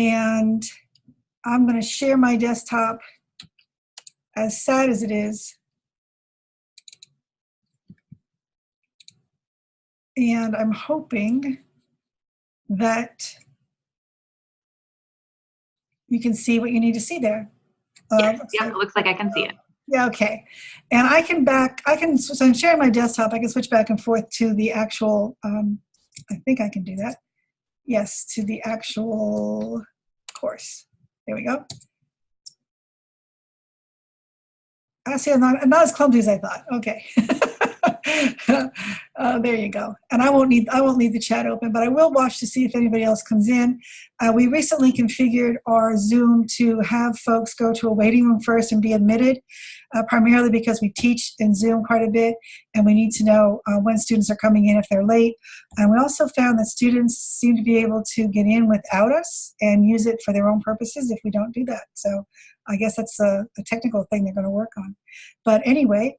And I'm going to share my desktop, as sad as it is. And I'm hoping that you can see what you need to see there. Yes, it looks like I can see it. Yeah, okay. And so I'm sharing my desktop. I can switch back and forth to the actual, I think I can do that. Yes, to the actual course. There we go. I see I'm not as clumsy as I thought. Okay. There you go. And I won't leave the chat open, but I will watch to see if anybody else comes in. We recently configured our Zoom to have folks go to a waiting room first and be admitted, primarily because we teach in Zoom quite a bit, and we need to know when students are coming in if they're late. And we also found that students seem to be able to get in without us and use it for their own purposes if we don't do that. So I guess that's a technical thing they're going to work on. But anyway,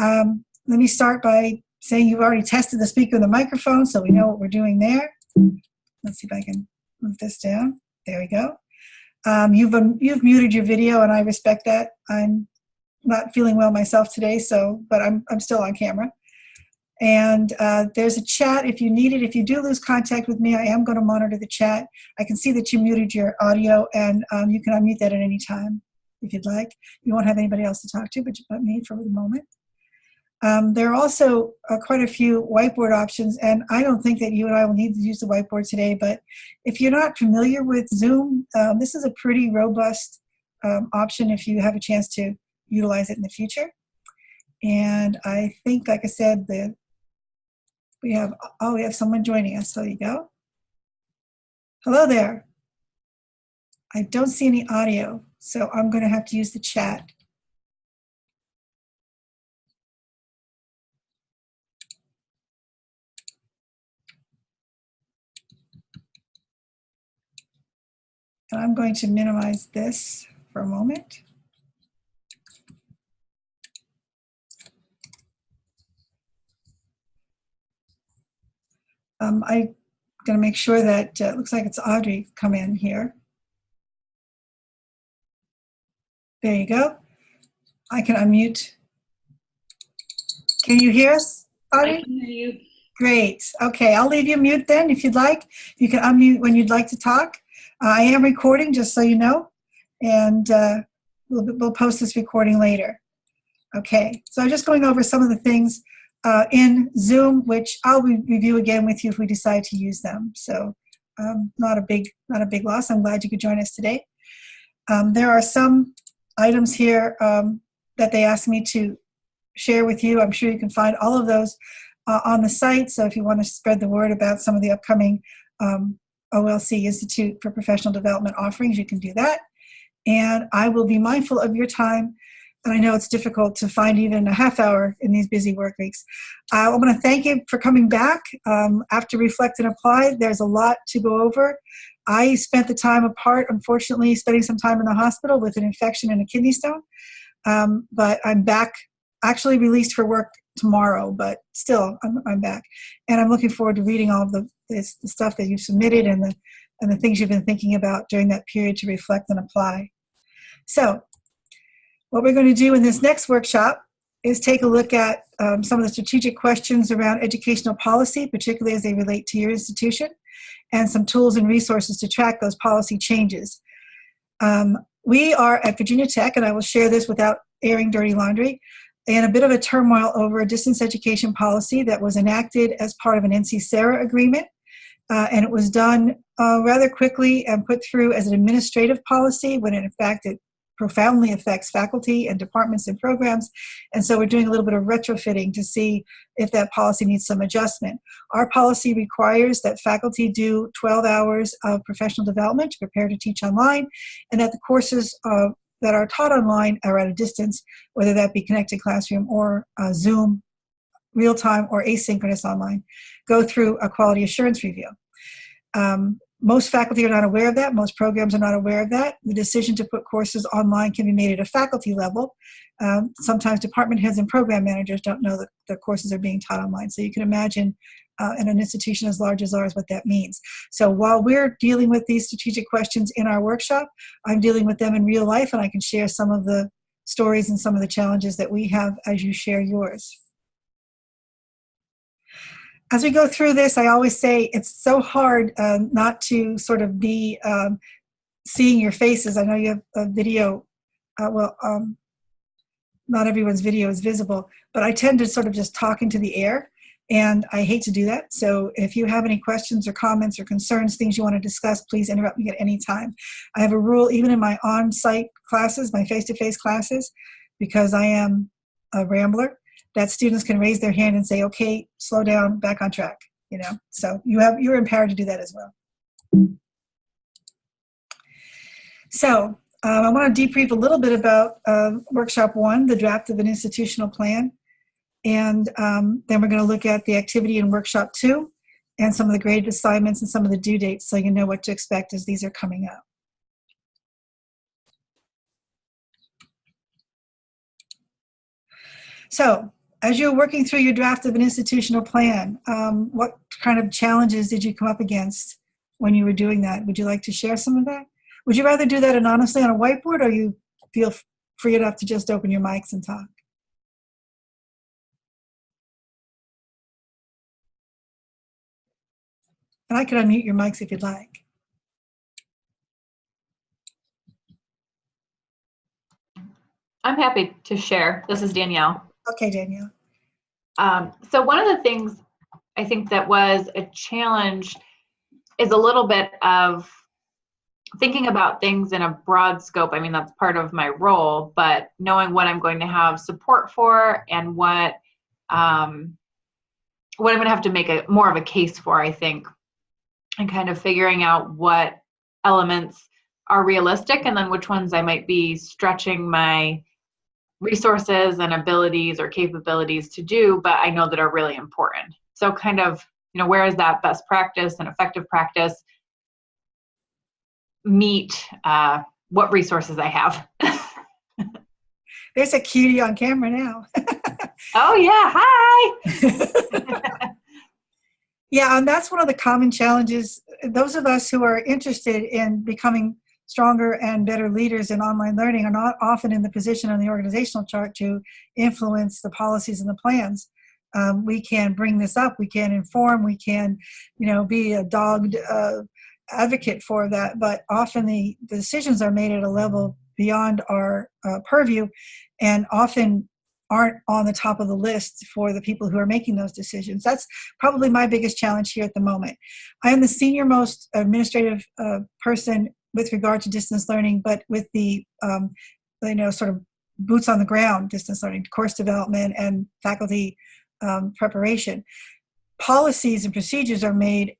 let me start by saying you've already tested the speaker and the microphone, so we know what we're doing there. Let's see if I can move this down. There we go. You've muted your video, and I respect that. I'm not feeling well myself today, but I'm still on camera. And there's a chat if you need it. If you do lose contact with me, I am going to monitor the chat. I can see that you muted your audio, and you can unmute that at any time if you'd like. You won't have anybody else to talk to but me for the moment. There are also quite a few whiteboard options, and I don't think that you and I will need to use the whiteboard today, but if you're not familiar with Zoom, this is a pretty robust option if you have a chance to utilize it in the future. And I think, like I said, we have someone joining us, so there you go. Hello there. I don't see any audio, so I'm going to have to use the chat. And I'm going to minimize this for a moment. I'm going to make sure that it looks like it's Audrey come in here. There you go. I can unmute. Can you hear us, Audrey? I can hear you. Great. Okay, I'll leave you mute then if you'd like. You can unmute when you'd like to talk. I am recording, just so you know, and we'll post this recording later. Okay, so I'm just going over some of the things in Zoom, which I'll review again with you if we decide to use them. So not a big loss. I'm glad you could join us today. There are some items here that they asked me to share with you. I'm sure you can find all of those on the site. So if you want to spread the word about some of the upcoming OLC Institute for Professional Development offerings, you can do that. And I will be mindful of your time. And I know it's difficult to find even a half hour in these busy work weeks. I want to thank you for coming back. After Reflect and Apply, there's a lot to go over. I spent the time apart, unfortunately, spending some time in the hospital with an infection and a kidney stone. But I'm back, actually released for work tomorrow, but still I'm back. And I'm looking forward to reading all of the stuff that you've submitted and the things you've been thinking about during that period to reflect and apply. So what we're going to do in this next workshop is take a look at some of the strategic questions around educational policy, particularly as they relate to your institution, and some tools and resources to track those policy changes. We are at Virginia Tech, and I will share this without airing dirty laundry, in a bit of a turmoil over a distance education policy that was enacted as part of an NC-SARA agreement. And it was done rather quickly and put through as an administrative policy when in fact it profoundly affects faculty and departments and programs. And so we're doing a little bit of retrofitting to see if that policy needs some adjustment. Our policy requires that faculty do 12 hours of professional development to prepare to teach online, and that the courses that are taught online are at a distance, whether that be connected classroom or Zoom, real-time or asynchronous online, go through a quality assurance review. Most faculty are not aware of that. Most programs are not aware of that. The decision to put courses online can be made at a faculty level. Sometimes department heads and program managers don't know that the courses are being taught online. So you can imagine in an institution as large as ours, what that means. So while we're dealing with these strategic questions in our workshop, I'm dealing with them in real life, and I can share some of the stories and some of the challenges that we have as you share yours. As we go through this, I always say it's so hard not to sort of be seeing your faces. I know you have a video, not everyone's video is visible, but I tend to sort of just talk into the air, and I hate to do that. So if you have any questions or comments or concerns, things you want to discuss, please interrupt me at any time. I have a rule, even in my on-site classes, my face-to-face classes, because I am a rambler, that students can raise their hand and say, okay, slow down, back on track, you know. So you're empowered to do that as well. So I want to debrief a little bit about Workshop 1, the draft of an institutional plan. And then we're going to look at the activity in Workshop 2 and some of the graded assignments and some of the due dates so you know what to expect as these are coming up. So as you're working through your draft of an institutional plan, what kind of challenges did you come up against when you were doing that? Would you like to share some of that? Would you rather do that anonymously on a whiteboard, or you feel free enough to just open your mics and talk? And I can unmute your mics if you'd like. I'm happy to share. This is Danielle. Okay, Danielle. So one of the things I think that was a challenge is a little bit of thinking about things in a broad scope. I mean, that's part of my role, but knowing what I'm going to have support for and what I'm going to have to make more of a case for, I think, and kind of figuring out what elements are realistic and then which ones I might be stretching my resources and abilities or capabilities to do, but I know that are really important. So kind of, where is that best practice and effective practice meet what resources I have. There's a cutie on camera now. Oh yeah, hi. Yeah, and that's one of the common challenges. Those of us who are interested in becoming stronger and better leaders in online learning are not often in the position on the organizational chart to influence the policies and the plans. We can bring this up, we can inform, we can, be a dogged advocate for that, but often the decisions are made at a level beyond our purview and often aren't on the top of the list for the people who are making those decisions. That's probably my biggest challenge here at the moment. I am the senior most administrative person with regard to distance learning, but with the sort of boots on the ground distance learning, course development and faculty preparation. Policies and procedures are made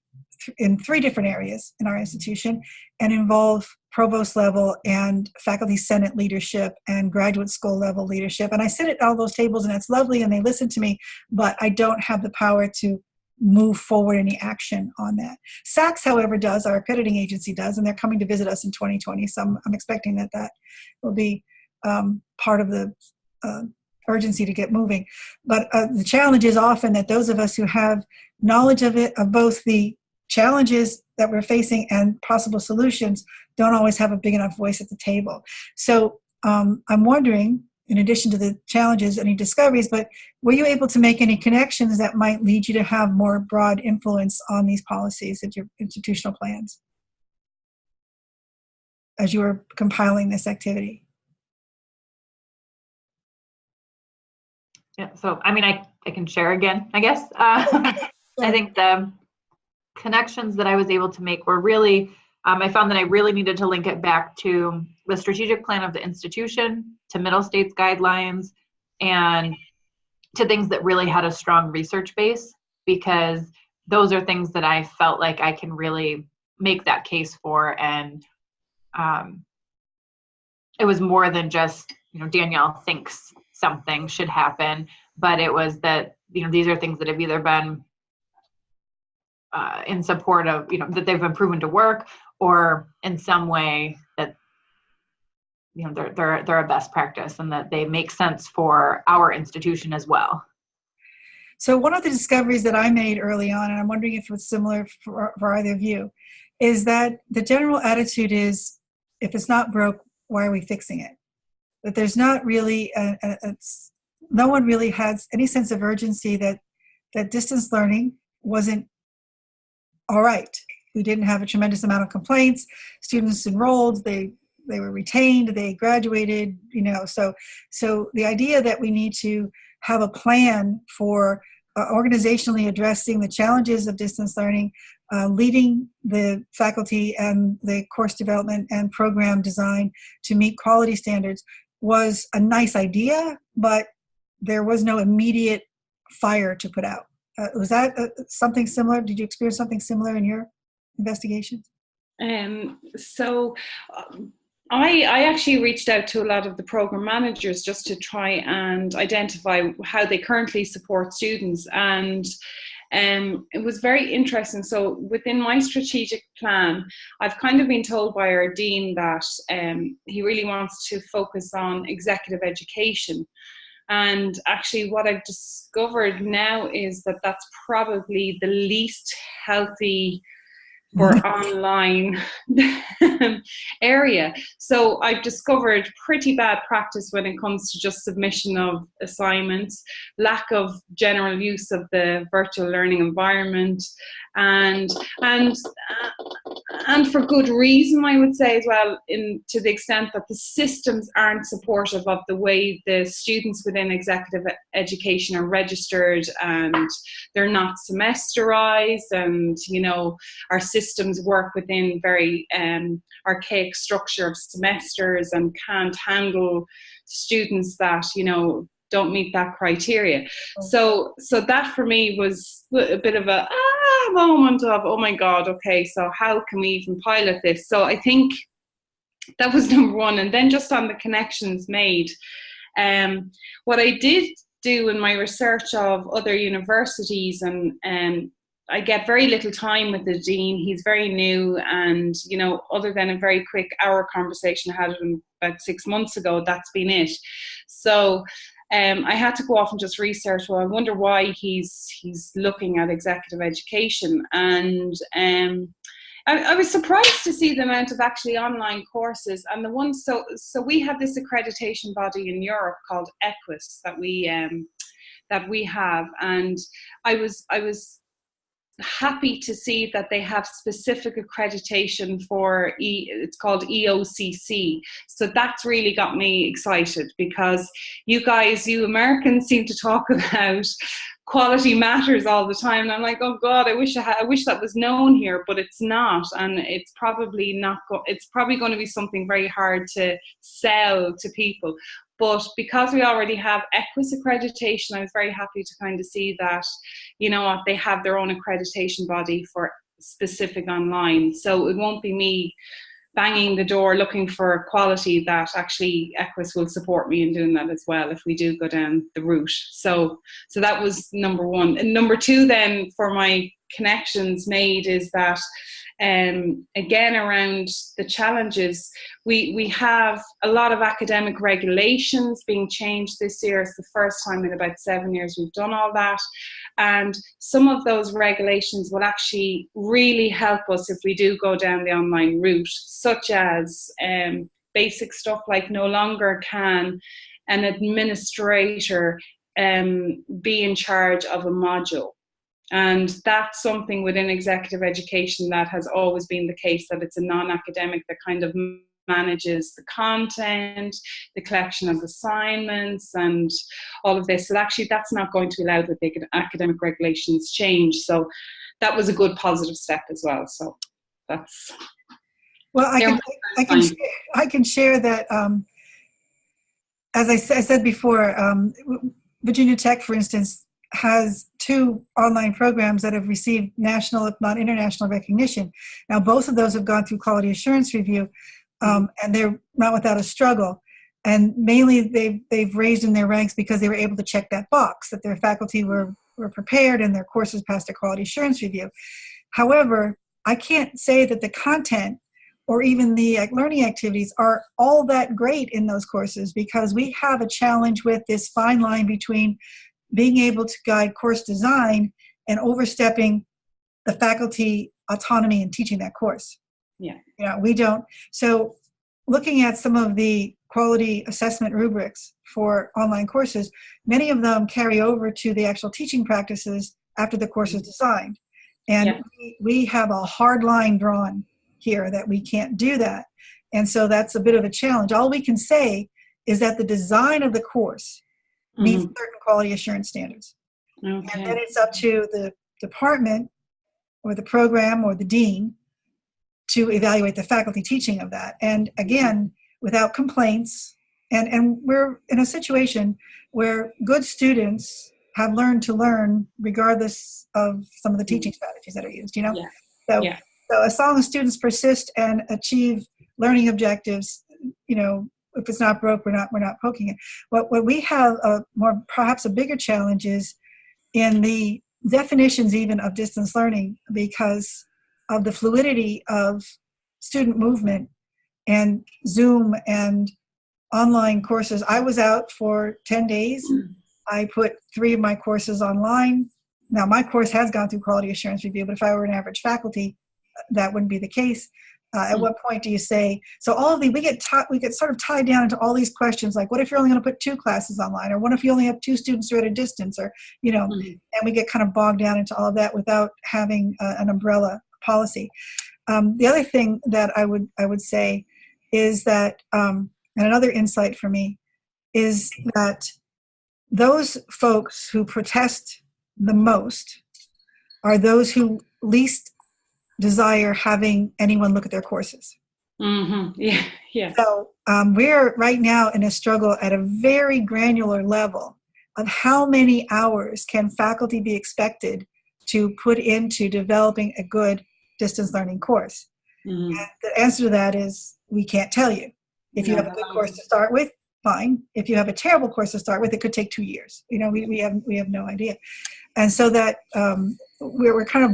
in 3 different areas in our institution and involve provost level and faculty senate leadership and graduate school level leadership. And I sit at all those tables and it's lovely and they listen to me, but I don't have the power to move forward any action on that. SACS, however, does, our accrediting agency does, and they're coming to visit us in 2020. So I'm expecting that will be part of the urgency to get moving. But the challenge is often that those of us who have knowledge of it, of both the challenges that we're facing and possible solutions, don't always have a big enough voice at the table. So I'm wondering, in addition to the challenges, any discoveries, but were you able to make any connections that might lead you to have more broad influence on these policies at your institutional plans as you were compiling this activity? Yeah, so I mean, I can share again, I guess. I think the connections that I was able to make were really, I found that I really needed to link it back to the strategic plan of the institution, to middle states guidelines, and to things that really had a strong research base, because those are things that I felt like I can really make that case for. And it was more than just, Danielle thinks something should happen, but it was that, these are things that have either been in support of, that they've been proven to work, or in some way that, they're a best practice and that they make sense for our institution as well. So one of the discoveries that I made early on, and I'm wondering if it's similar for either of you, is that the general attitude is, if it's not broke, why are we fixing it? That there's not really, no one really has any sense of urgency that distance learning wasn't all right. We didn't have a tremendous amount of complaints. Students enrolled, they were retained, they graduated, so the idea that we need to have a plan for organizationally addressing the challenges of distance learning, leading the faculty and the course development and program design to meet quality standards was a nice idea, but there was no immediate fire to put out. Was that something similar? Did you experience something similar in your investigations? I actually reached out to a lot of the program managers just to try and identify how they currently support students, and it was very interesting. So within my strategic plan, I've kind of been told by our dean that he really wants to focus on executive education. And actually what I've discovered now is that that's probably the least healthy for online area. So I've discovered pretty bad practice when it comes to just submission of assignments, lack of general use of the virtual learning environment, and for good reason, I would say as well, to the extent that the systems aren't supportive of the way the students within executive education are registered, and they're not semesterized, and our systems work within very archaic structure of semesters and can't handle students that don't meet that criteria. So that for me was a bit of a moment of, oh my God, okay, so how can we even pilot this? So I think that was number one. And then just on the connections made, what I did do in my research of other universities, and I get very little time with the dean. He's very new, and other than a very quick hour conversation I had with him about 6 months ago, that's been it. So I had to go off and just research, well, I wonder why he's looking at executive education. And I was surprised to see the amount of actually online courses, and the ones, so we have this accreditation body in Europe called EQUIS that we have, and I was happy to see that they have specific accreditation for it's called EOCC. So that's really got me excited, because you Americans seem to talk about quality matters all the time, and I'm like, oh God, I wish that was known here, but it's not, and it's probably going to be something very hard to sell to people. But because we already have EQUIS accreditation, I was very happy to kind of see that, they have their own accreditation body for specific online. So it won't be me banging the door looking for quality, that actually EQUIS will support me in doing that as well if we do go down the route. So that was number one. And number two then for my connections made is that again, around the challenges, we have a lot of academic regulations being changed this year. It's the first time in about 7 years we've done all that, and some of those regulations will actually really help us if we do go down the online route, such as basic stuff like no longer can an administrator be in charge of a module. And that's something within executive education that has always been the case, that it's a non-academic that kind of manages the content, the collection of assignments, and all of this. So actually that's not going to be allowed with the academic regulations change. So that was a good positive step as well. So that's... Well, I can share that, as I said before, Virginia Tech, for instance, has 2 online programs that have received national, if not international, recognition. Now, both of those have gone through quality assurance review, and they're not without a struggle. And mainly they've raised in their ranks because they were able to check that box, that their faculty were prepared and their courses passed a quality assurance review. However, I can't say that the content or even the learning activities are all that great in those courses, because we have a challenge with this fine line between being able to guide course design and overstepping the faculty autonomy in teaching that course. Yeah. We don't. So looking at some of the quality assessment rubrics for online courses, many of them carry over to the actual teaching practices after the course is designed. And we have a hard line drawn here that we can't do that. And so that's a bit of a challenge. All we can say is that the design of the course meets certain quality assurance standards. And then it's up to the department or the program or the dean to evaluate the faculty teaching of that. And again, without complaints, and we're in a situation where good students have learned to learn regardless of some of the teaching strategies that are used, So as long as students persist and achieve learning objectives, if it's not broke, we're not poking it. What we have perhaps a bigger challenge is in the definitions even of distance learning, because of the fluidity of student movement and Zoom and online courses. I was out for 10 days. I put 3 of my courses online. Now, my course has gone through quality assurance review, but if I were an average faculty, that wouldn't be the case. At what point do you say, so all of we get sort of tied down into all these questions, like what if you're only going to put 2 classes online, or what if you only have 2 students who are at a distance, or, and we get kind of bogged down into all of that without having an umbrella policy. The other thing that I would say is that, and another insight for me, is that those folks who protest the most are those who least desire having anyone look at their courses. Yeah. So we're right now in a struggle at a very granular level of how many hours can faculty be expected to put into developing a good distance learning course. And the answer to that is we can't tell you. If you have a good course to start with, fine. If you have a terrible course to start with, it could take 2 years. We have no idea. And so that we're kind of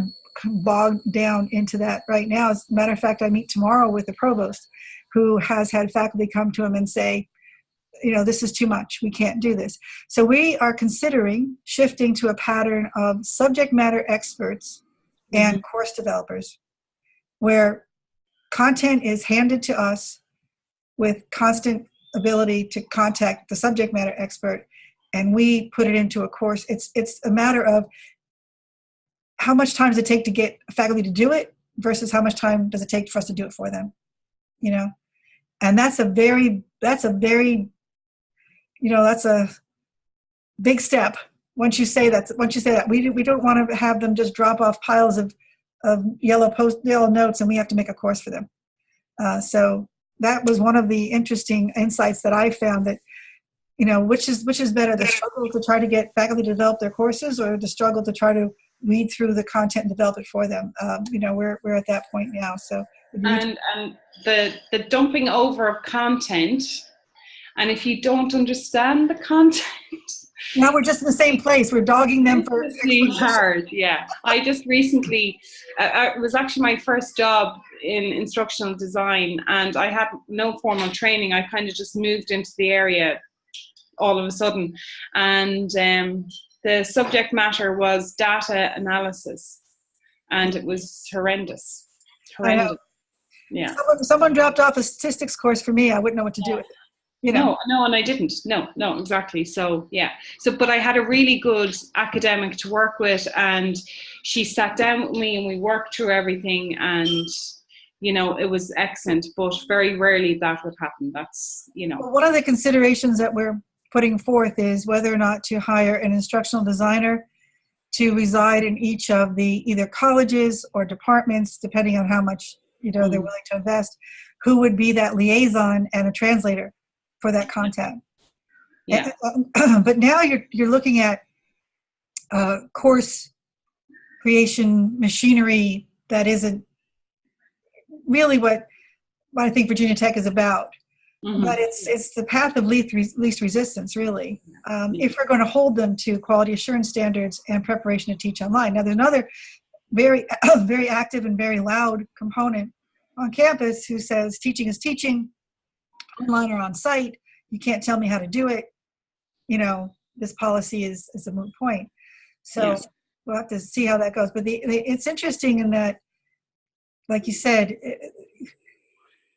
bogged down into that right now. As a matter of fact, I meet tomorrow with the provost who has had faculty come to him and say, this is too much. We can't do this. So we are considering shifting to a pattern of subject matter experts and course developers, where content is handed to us with constant ability to contact the subject matter expert, and we put it into a course. It's a matter of how much time does it take to get faculty to do it versus how much time does it take for us to do it for them, and that's a big step. Once you say that, we don't want to have them just drop off piles of yellow notes and we have to make a course for them. So that was one of the interesting insights that I found, that which is better, the struggle to try to get faculty to develop their courses, or the struggle to try to read through the content and develop it for them. We're at that point now. So and the dumping over of content, and if you don't understand the content, now we're just in the same place. We're dogging them for hard. Yeah, I just recently, it was actually my first job in instructional design, and I had no formal training. I kind of just moved into the area all of a sudden, and the subject matter was data analysis, and it was horrendous. Yeah. Someone dropped off a statistics course for me. I wouldn't know what to do with it. No, and I didn't. No, exactly. So, yeah. But I had a really good academic to work with, and she sat down with me and we worked through everything, and, it was excellent, but very rarely that would happen. That's, Well, one of the considerations that we're putting forth is whether or not to hire an instructional designer to reside in each of the either colleges or departments, depending on how much, they're willing to invest, who would be that liaison and a translator for that content. Yeah. But now you're looking at course creation machinery that isn't really what I think Virginia Tech is about. But it's the path of least resistance, really. If we're going to hold them to quality assurance standards and preparation to teach online. Now, there's another very, very active and very loud component on campus who says teaching is teaching, online or on site. You can't tell me how to do it. this policy is a moot point. So Yes. we'll have to see how that goes. But it's interesting in that, like you said,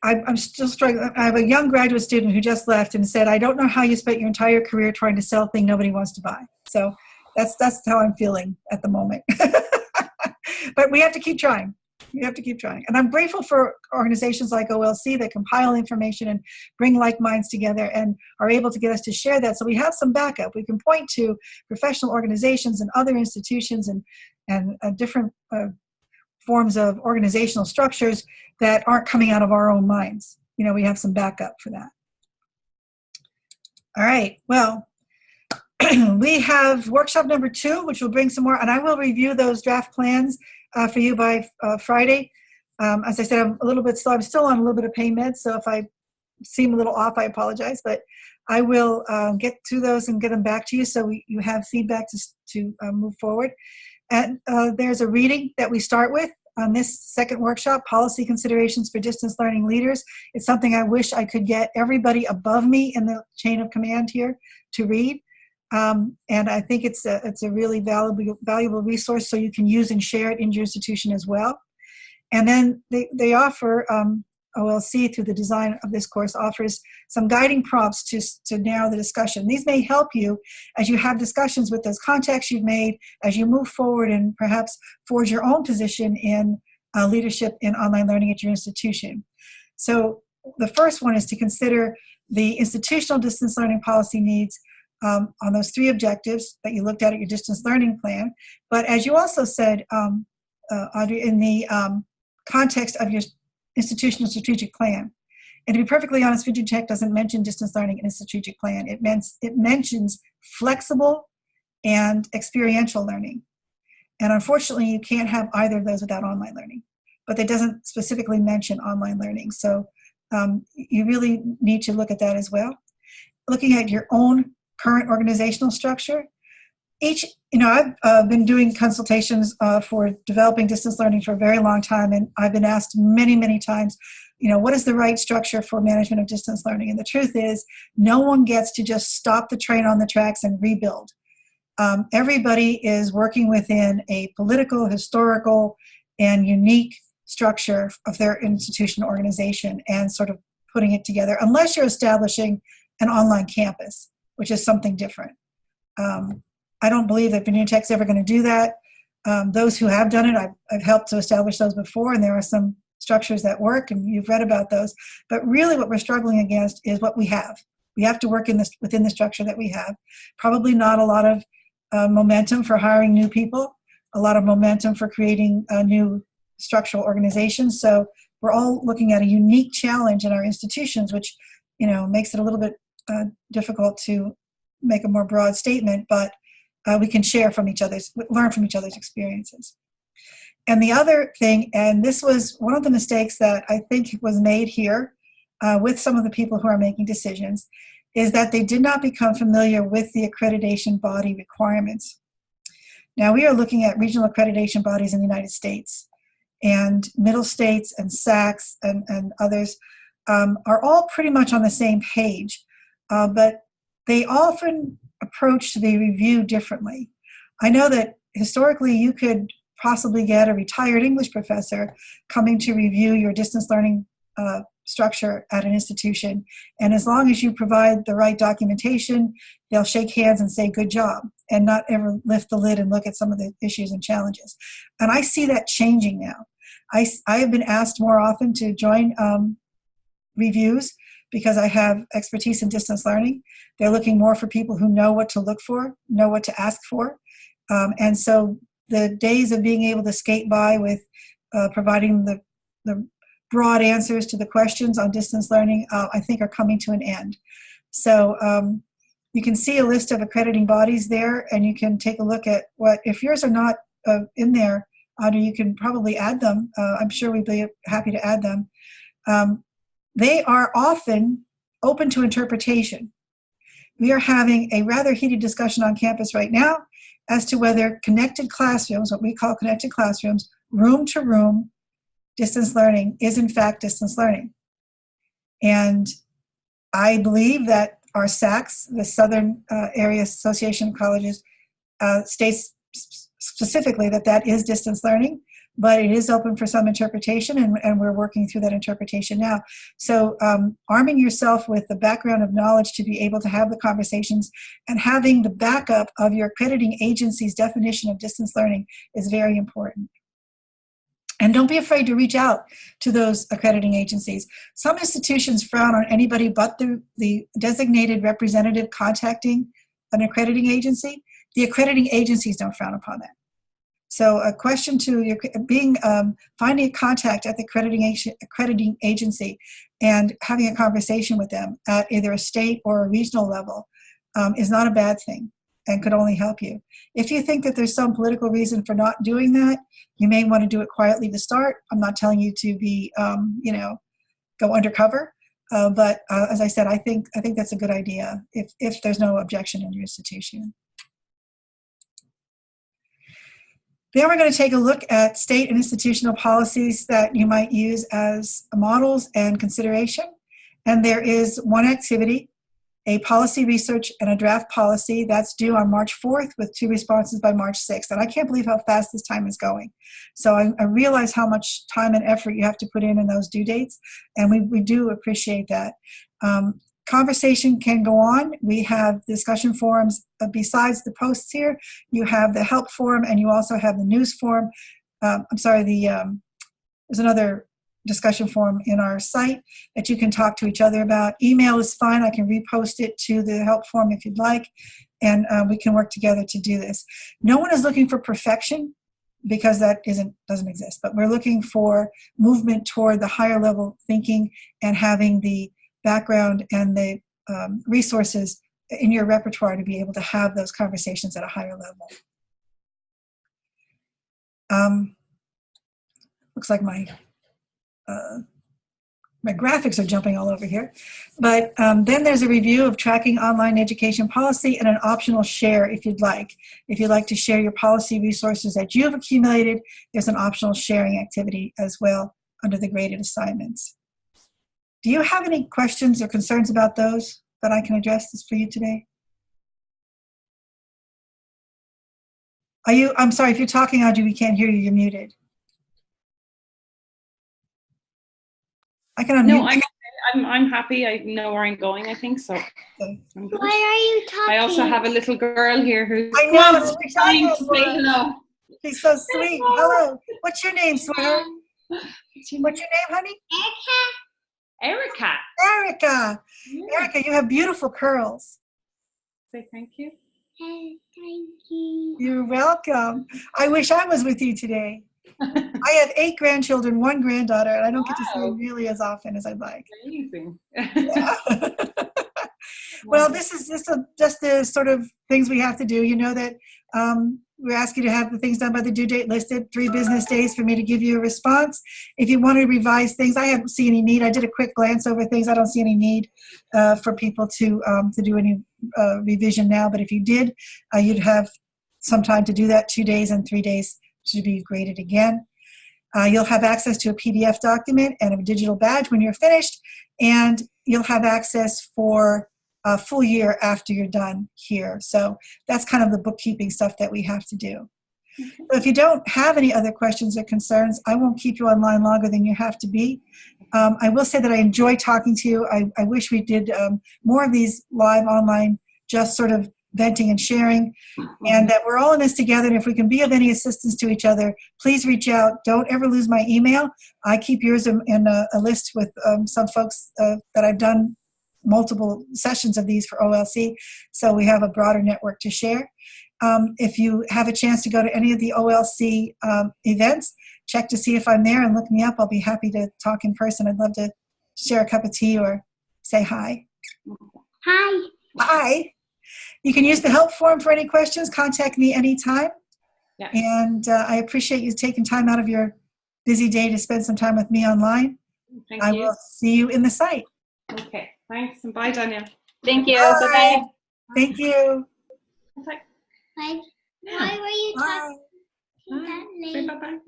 I'm still struggling. I have a young graduate student who just left and said, I don't know how you spent your entire career trying to sell a thing nobody wants to buy. So that's how I'm feeling at the moment. But we have to keep trying. You have to keep trying. And I'm grateful for organizations like OLC that compile information and bring like minds together and are able to get us to share that. So we have some backup. We can point to professional organizations and other institutions and different forms of organizational structures that aren't coming out of our own minds. You know, we have some backup for that. All right. Well, we have workshop number 2, which will bring some more, and I will review those draft plans for you by Friday. As I said, I'm a little bit slow. I'm still on a little bit of pain meds, so if I seem a little off, I apologize, but I will get to those and get them back to you so you have feedback to move forward. And there's a reading that we start with on this second workshop, Policy Considerations for Distance Learning Leaders. It's something I wish I could get everybody above me in the chain of command here to read. And I think it's a really valuable resource so you can use and share it in your institution as well. And then they offer, OLC through the design of this course offers some guiding prompts to narrow the discussion. These may help you as you have discussions with those contacts you've made, as you move forward and perhaps forge your own position in leadership in online learning at your institution. So the first one is to consider the institutional distance learning policy needs on those 3 objectives that you looked at your distance learning plan. But as you also said, Audrey, in the context of your institutional strategic plan. And to be perfectly honest, Virginia Tech doesn't mention distance learning in its strategic plan. It mentions flexible and experiential learning. And unfortunately, you can't have either of those without online learning. But it doesn't specifically mention online learning. So you really need to look at that as well. Looking at your own current organizational structure. I've been doing consultations for developing distance learning for a very long time, and I've been asked many, many times, what is the right structure for management of distance learning? And the truth is, no one gets to just stop the train on the tracks and rebuild. Everybody is working within a political, historical, and unique structure of their institution organization and sort of putting it together, unless you're establishing an online campus, which is something different. I don't believe that Virginia Tech's ever going to do that. Those who have done it, I've helped to establish those before, and there are some structures that work, and you've read about those. But really what we're struggling against is what we have. We have to work within the structure that we have. Probably not a lot of momentum for hiring new people, a lot of momentum for creating new structural organizations. So we're all looking at a unique challenge in our institutions, which makes it a little bit difficult to make a more broad statement, but we can learn from each other's experiences. And the other thing, and this was one of the mistakes that I think was made here with some of the people who are making decisions, is that they did not become familiar with the accreditation body requirements. Now we are looking at regional accreditation bodies in the United States, and middle states and SACs and others are all pretty much on the same page, but they often approach the review differently. I know that historically you could possibly get a retired English professor coming to review your distance learning structure at an institution, and as long as you provide the right documentation, they'll shake hands and say good job and not ever lift the lid and look at some of the issues and challenges. And I see that changing now. I have been asked more often to join reviews because I have expertise in distance learning. They're looking more for people who know what to look for, know what to ask for. And so the days of being able to skate by with providing the broad answers to the questions on distance learning, I think are coming to an end. So you can see a list of accrediting bodies there, and you can take a look at if yours are not in there, Audrey, you can probably add them. I'm sure we'd be happy to add them. They are often open to interpretation. We are having a rather heated discussion on campus right now as to whether connected classrooms, what we call connected classrooms, room-to-room distance learning is in fact distance learning. And I believe that our SACs, the Southern Area Association of Colleges, states specifically that is distance learning, but it is open for some interpretation, and we're working through that interpretation now. So arming yourself with the background of knowledge to be able to have the conversations and having the backup of your accrediting agency's definition of distance learning is very important. And don't be afraid to reach out to those accrediting agencies. Some institutions frown on anybody but the designated representative contacting an accrediting agency. The accrediting agencies don't frown upon that. So a question to your finding a contact at the accrediting agency and having a conversation with them at either a state or a regional level is not a bad thing and could only help you. If you think that there's some political reason for not doing that, you may want to do it quietly to start. I'm not telling you to be, go undercover. But as I said, I think that's a good idea if there's no objection in your institution. Then we're going to take a look at state and institutional policies that you might use as models and consideration. And there is one activity, a policy research and a draft policy that's due on March 4th with 2 responses by March 6th. And I can't believe how fast this time is going. So I realize how much time and effort you have to put in those due dates, and we do appreciate that. Conversation can go on. We have discussion forums besides the posts here. You have the help forum, and you also have the news forum. There's another discussion forum in our site that you can talk to each other about. Email is fine. I can repost it to the help forum if you'd like, and we can work together to do this. No one is looking for perfection because that doesn't exist, but we're looking for movement toward the higher level thinking and having the background and the resources in your repertoire to be able to have those conversations at a higher level. Looks like my graphics are jumping all over here. But then there's a review of tracking online education policy and an optional share if you'd like. If you'd like to share your policy resources that you've accumulated, there's an optional sharing activity as well under the graded assignments. Do you have any questions or concerns about those that I can address this for you today? I'm sorry, if you're talking, Audrey, we can't hear you. You're muted. I can unmute. No, I'm happy. I know where I'm going, I think, so. Okay. Why are you talking? I also have a little girl here who's trying to say hello. She's so sweet. Hello. What's your name, sweetheart? What's your name, honey? Erica. Erica. Yeah. Erica, you have beautiful curls. Say thank you. Hey, thank you. You're welcome. I wish I was with you today. I have 8 grandchildren, 1 granddaughter, and I don't get to see them really as often as I'd like. Amazing. Yeah. Well, this is just the sort of things we have to do. You know that we ask you to have the things done by the due date listed, 3 business days for me to give you a response. If you want to revise things, I don't see any need. I did a quick glance over things. I don't see any need for people to do any revision now. But if you did, you'd have some time to do that, 2 days and 3 days to be graded again. You'll have access to a PDF document and a digital badge when you're finished, and you'll have access for a full year after you're done here. So that's kind of the bookkeeping stuff that we have to do. Okay. So if you don't have any other questions or concerns, I won't keep you online longer than you have to be. I will say that I enjoy talking to you. I wish we did more of these live online, just sort of venting and sharing, and that we're all in this together. And if we can be of any assistance to each other, please reach out. Don't ever lose my email. I keep yours in a list with some folks that I've done multiple sessions of these for OLC, so we have a broader network to share. If you have a chance to go to any of the OLC events, check to see if I'm there and look me up. I'll be happy to talk in person. I'd love to share a cup of tea or say hi. Hi. Hi. You can use the help form for any questions. Contact me anytime. Yeah. And I appreciate you taking time out of your busy day to spend some time with me online. Thank you. I will see you in the site. Okay. Thanks. And bye, Danielle. Thank you. Bye. Bye-bye. Thank you. Bye. Why were you talking? Bye. Say bye-bye.